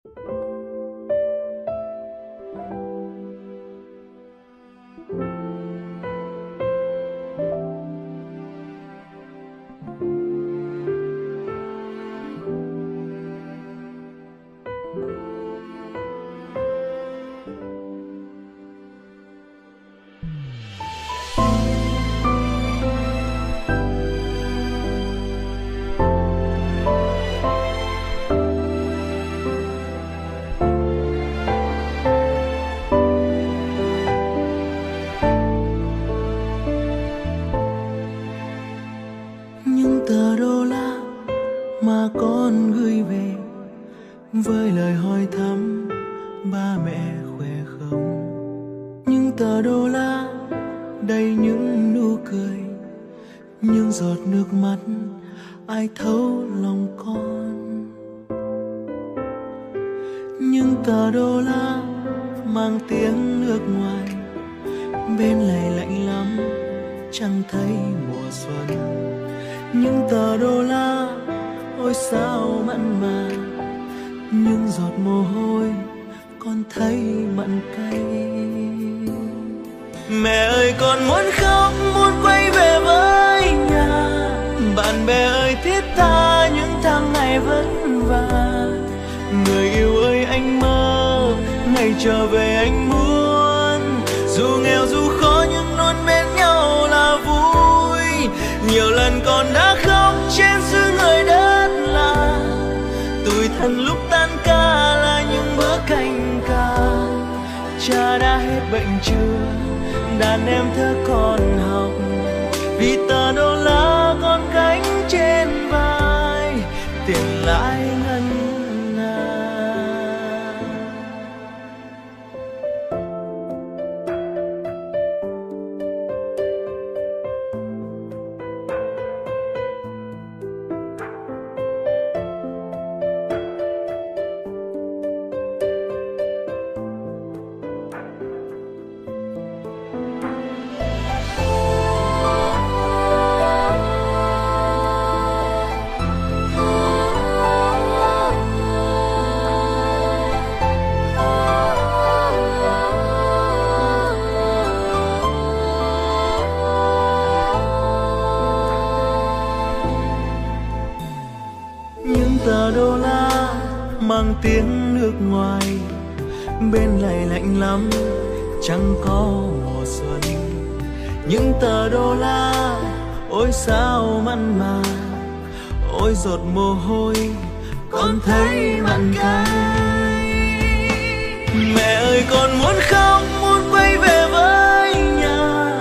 Những tờ đô la mà con gửi về với lời hỏi thăm ba mẹ khỏe không. Những tờ đô la đầy những nụ cười, những giọt nước mắt ai thấu lòng con. Những tờ đô la mang tiếng nước ngoài, bên này lạnh lắm chẳng thấy mùa xuân. Những tờ đô la ôi sao mặn mà, những giọt mồ hôi con thấy mặn cay. Mẹ ơi con muốn khóc, muốn quay về với nhà. Bạn bè ơi thiết tha những tháng ngày vất vả. Người yêu ơi anh mơ ngày trở về anh muốn. Dù nghèo dù khó nhưng luôn bên nhau là vui. Nhiều lần con đã khóc trên xứ người đất lạ. Tủi thân lúc tan ca là những bữa canh ca. Cha đã hết bệnh chưa, đàn em thơ còn học. Vì tờ đô la con gánh trên vai, tiền lãi ngân nga. Tờ đô la mang tiếng nước ngoài, bên này lạnh lắm chẳng có mùa xuân. Những tờ đô la ôi sao mặn mà, ôi giọt mồ hôi con thấy mặn cay. Mẹ ơi con muốn khóc, muốn quay về với nhà.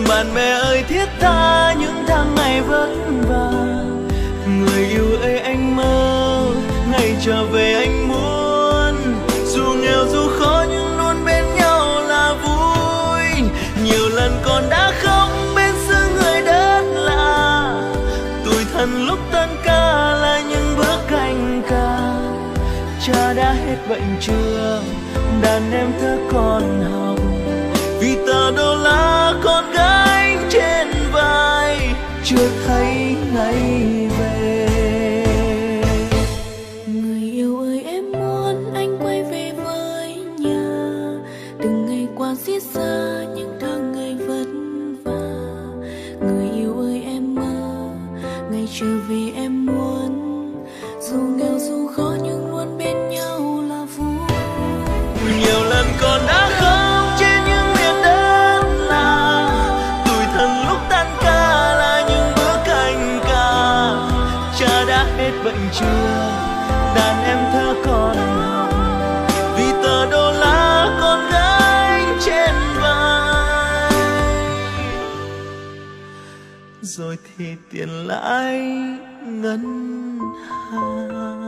Bạn bè ơi thiết tha những tháng ngày vất vả. Người yêu ơi anh mơ ngày trở về anh muốn. Dù nghèo dù khó nhưng luôn bên nhau là vui. Nhiều lần con đã khóc bên xứ người đất lạ. Tủi thân lúc tan ca là những bữa canh ca. Cha đã hết bệnh chưa, đàn em thơ còn học. Vì tờ đô la con gánh trên vai, chưa thấy ngày về. Người yêu ơi em muốn anh quay về với nhà. Từng ngày qua xiết xa những tháng ngày vất vả. Người yêu ơi em mơ ngày trở về em muốn. Dù nghèo dù khó nhưng luôn bên nhau là vui. Nhiều lần con đã khóc trên những miền đất lạ. Tủi thân lúc tan ca là những bữa canh ca. Cha đã hết bệnh chưa, đàn em thơ còn học. Vì tờ đô la con gánh trên vai, rồi thì tiền lãi ngân hàng.